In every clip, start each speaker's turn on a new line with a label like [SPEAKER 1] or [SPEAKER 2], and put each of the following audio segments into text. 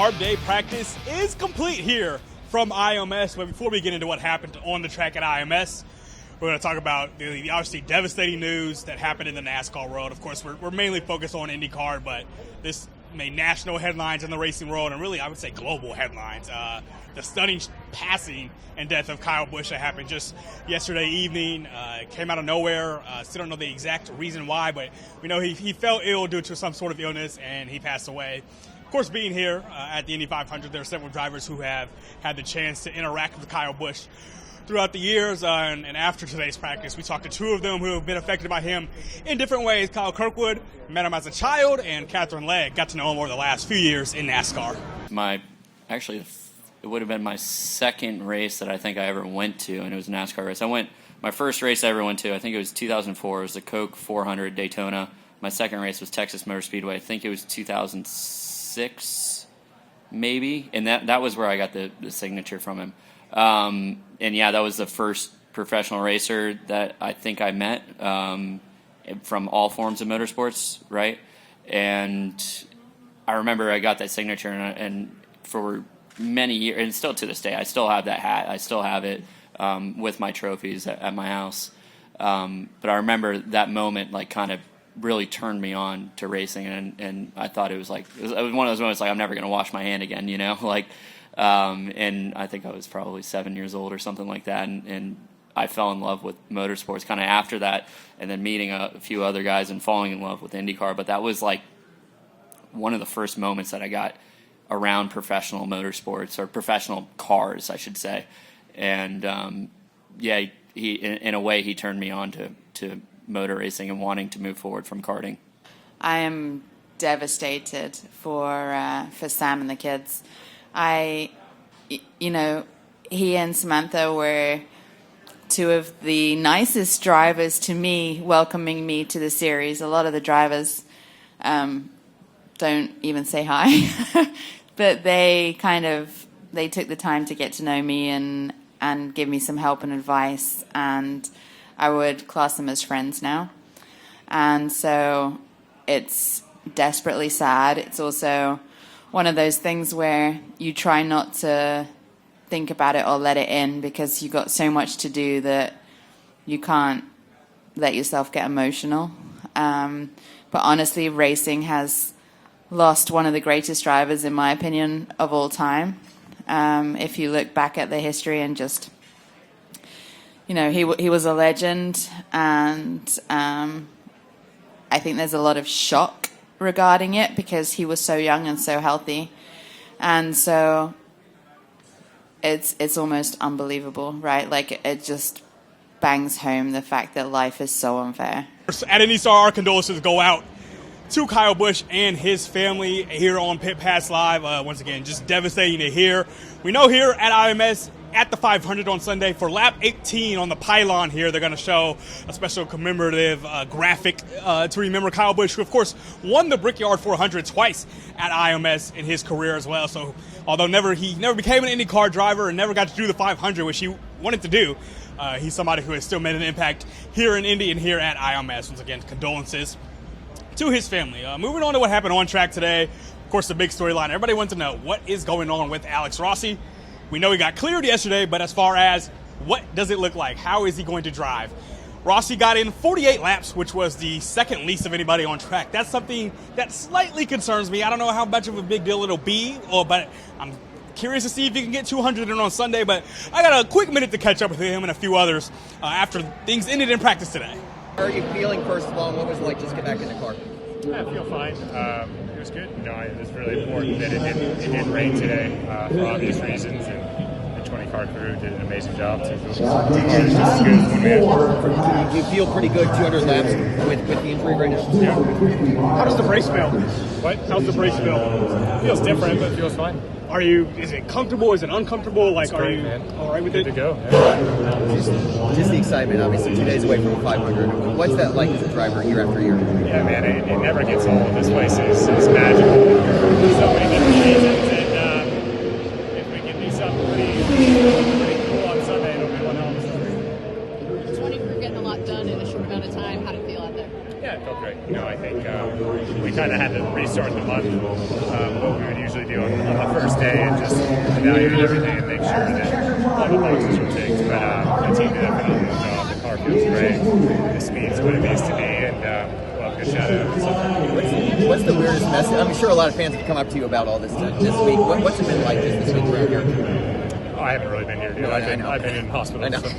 [SPEAKER 1] Carb Day practice is complete here from IMS. But before we get into what happened on the track at IMS, we're going to talk about the obviously devastating news that happened in the NASCAR world. Of course, we're mainly focused on IndyCar, but this made national headlines in the racing world, and really, I would say, global headlines. The stunning passing and death of Kyle Busch that happened just yesterday evening. Came out of nowhere. Still don't know the exact reason why, but we know he fell ill due to some sort of illness, and he passed away. Of course, being here at the Indy 500, there are several drivers who have had the chance to interact with Kyle Busch throughout the years, and after today's practice. We talked to two of them who have been affected by him in different ways. Kyle Kirkwood met him as a child, and Catherine Legg got to know him over the last few years in NASCAR.
[SPEAKER 2] It would have been my second race that I think I ever went to, and it was a NASCAR race. My first race I ever went to, I think it was 2004. It was the Coke 400 Daytona. My second race was Texas Motor Speedway. I think it was 2006, maybe, and that was where I got the signature from him. And yeah, that was the first professional racer that I think I met from all forms of motorsports, right? And I remember I got that signature, and for many years, and still to this day, I still have that hat. I still have it with my trophies at my house. But I remember that moment, like, kind of really turned me on to racing, and I thought it was one of those moments like I'm never going to wash my hand again, you know, like. And I think I was probably 7 years old or something like that, and I fell in love with motorsports kind of after that, and then meeting a few other guys and falling in love with IndyCar. But that was like one of the first moments that I got around professional motorsports, or professional cars, I should say. And yeah, he in a way he turned me on to motor racing and wanting to move forward from karting.
[SPEAKER 3] I am devastated for Sam and the kids. He and Samantha were two of the nicest drivers to me, welcoming me to the series. A lot of the drivers don't even say hi, but they took the time to get to know me and give me some help and advice, and I would class them as friends now. And so it's desperately sad. It's also one of those things where you try not to think about it or let it in, because you got so much to do that you can't let yourself get emotional. But honestly, racing has lost one of the greatest drivers, in my opinion, of all time. If you look back at the history and just, he was a legend, and I think there's a lot of shock regarding it because he was so young and so healthy, and so it's almost unbelievable, right? Like, it just bangs home the fact that life is so unfair.
[SPEAKER 1] At IndyCar, our condolences go out to Kyle Busch and his family here on Pit Pass Live. Once again, just devastating to hear. We know here at IMS, at the 500 on Sunday, for lap 18 on the pylon here, they're going to show a special commemorative graphic to remember Kyle Busch, who, of course, won the Brickyard 400 twice at IMS in his career as well. So although he never became an IndyCar driver and never got to do the 500, which he wanted to do, he's somebody who has still made an impact here in Indy and here at IMS. Once again, condolences to his family. Moving on to what happened on track today, of course, the big storyline. Everybody wants to know what is going on with Alex Rossi. We know he got cleared yesterday, but as far as what does it look like, how is he going to drive? Rossi got in 48 laps, which was the second least of anybody on track. That's something that slightly concerns me. I don't know how much of a big deal it'll be, but I'm curious to see if he can get 200 in on Sunday. But I got a quick minute to catch up with him and a few others after things ended in practice today.
[SPEAKER 4] How are you feeling, first of all, and what was it like just get back in the car?
[SPEAKER 5] I feel fine. It was good. It was really important that it didn't rain today for obvious reasons, and the 20-car crew did an amazing job to just as good as one man.
[SPEAKER 4] Do you feel pretty good 200 laps with the injury right now?
[SPEAKER 5] Yeah.
[SPEAKER 1] How does the brace feel?
[SPEAKER 5] What?
[SPEAKER 1] How's the brace feel?
[SPEAKER 5] It feels different, but it feels fine.
[SPEAKER 1] Is it comfortable? Is it uncomfortable? Like,
[SPEAKER 5] great,
[SPEAKER 1] are you
[SPEAKER 5] man.
[SPEAKER 1] all right with
[SPEAKER 5] Good
[SPEAKER 1] it?
[SPEAKER 5] to go. Yeah.
[SPEAKER 4] Just the excitement, obviously, 2 days away from a 500. What's that like as a driver year after year?
[SPEAKER 5] Yeah, man, it never gets old. This place is magical. So many different reasons, and if we can do something pretty cool on Sunday, it'll be one hell of a story.
[SPEAKER 6] The 20 crew getting a lot done in a short amount of time. How did it feel out there?
[SPEAKER 5] Yeah, it felt great. I think we kind of had to restart the month, what we would usually do on the first day, and just evaluate everything and make sure that all the boxes were ticked. But the team did a phenomenal job. The car feels great. The speed's what it needs to be, and good shout out. So,
[SPEAKER 4] what's the weirdest message? I'm sure a lot of fans have come up to you about all this week. What's it been like just this week around here?
[SPEAKER 5] I haven't really been here, dude. I've been in hospital.
[SPEAKER 4] I know.
[SPEAKER 5] So.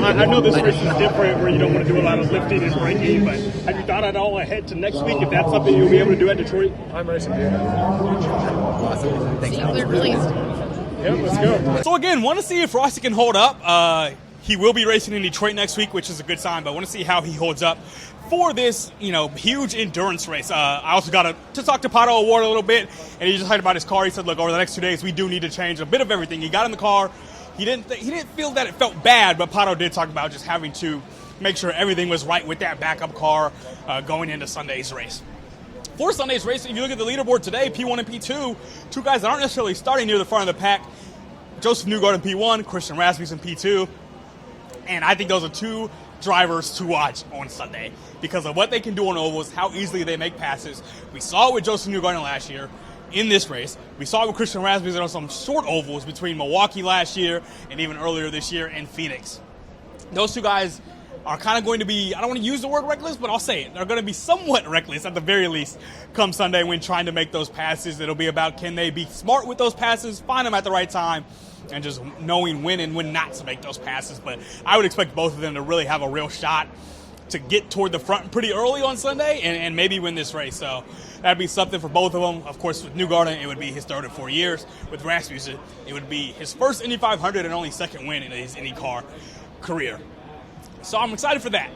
[SPEAKER 1] I know this race is different where you don't want to do a lot of lifting and braking, but have you thought at all ahead to next week if that's something you'll be able to do at Detroit?
[SPEAKER 5] I'm racing, dude.
[SPEAKER 4] Awesome. Thanks.
[SPEAKER 5] Yeah, let's go.
[SPEAKER 1] So again, want to see if Rossi can hold up. He will be racing in Detroit next week, which is a good sign, but I want to see how he holds up for this, huge endurance race. I also got to talk to Pato O'Ward a little bit, and he just talked about his car. He said, look, over the next 2 days, we do need to change a bit of everything. He got in the car. He didn't feel that it felt bad, but Pato did talk about just having to make sure everything was right with that backup car going into Sunday's race. For Sunday's race, if you look at the leaderboard today, P1 and P2, two guys that aren't necessarily starting near the front of the pack, Joseph Newgarden in P1, Christian Rasmussen in P2, and I think those are two drivers to watch on Sunday because of what they can do on ovals, how easily they make passes. We saw it with Joseph Newgarden last year in this race. We saw it with Christian Rasmussen on some short ovals between Milwaukee last year and even earlier this year in Phoenix. Those two guys are kind of going to be, I don't want to use the word reckless, but I'll say it. They're going to be somewhat reckless at the very least come Sunday when trying to make those passes. It'll be about can they be smart with those passes, find them at the right time, and just knowing when and when not to make those passes. But I would expect both of them to really have a real shot to get toward the front pretty early on Sunday and maybe win this race. So that'd be something for both of them. Of course, with Newgarden, it would be his third in 4 years. With Rasmussen, it would be his first Indy 500 and only second win in his IndyCar career. So I'm excited for that.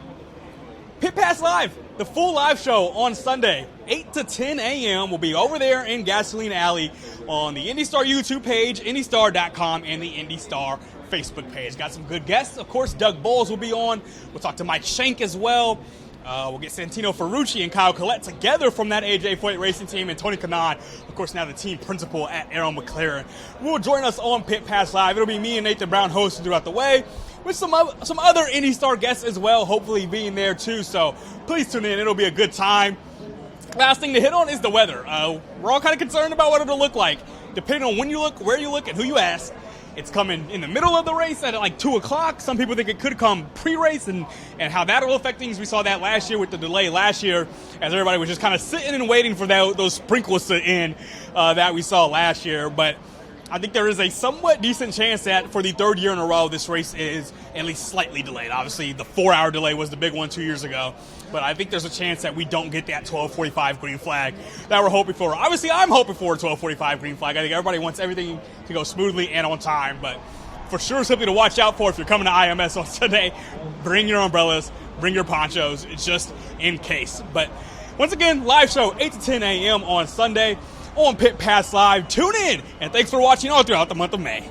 [SPEAKER 1] Pit Pass Live, the full live show on Sunday, 8 to 10 a.m. will be over there in Gasoline Alley on the IndyStar YouTube page, IndyStar.com, and the IndyStar Facebook page. Got some good guests. Of course, Doug Bowles will be on. We'll talk to Mike Shank as well. We'll get Santino Ferrucci and Kyle Collette together from that AJ Foyt racing team, and Tony Kanaan, of course, now the team principal at Arrow McLaren, will join us on Pit Pass Live. It'll be me and Nathan Brown hosting throughout the way, with some other IndyStar guests as well, hopefully being there too. So please tune in. It'll be a good time. Last thing to hit on is the weather. We're all kind of concerned about what it'll look like, depending on when you look, where you look, and who you ask. It's coming in the middle of the race at like 2 o'clock. Some people think it could come pre-race and how that'll affect things. We saw that last year with the delay last year as everybody was just kind of sitting and waiting for those sprinkles to end that we saw last year. But I think there is a somewhat decent chance that for the third year in a row, this race is at least slightly delayed. Obviously, the 4-hour delay was the big one 2 years ago. But I think there's a chance that we don't get that 12:45 green flag that we're hoping for. Obviously, I'm hoping for a 12:45 green flag. I think everybody wants everything to go smoothly and on time. But for sure, something to watch out for if you're coming to IMS on Sunday. Bring your umbrellas, bring your ponchos, just in case. But once again, live show, 8 to 10 a.m. on Sunday on Pit Pass Live. Tune in, and thanks for watching all throughout the month of May.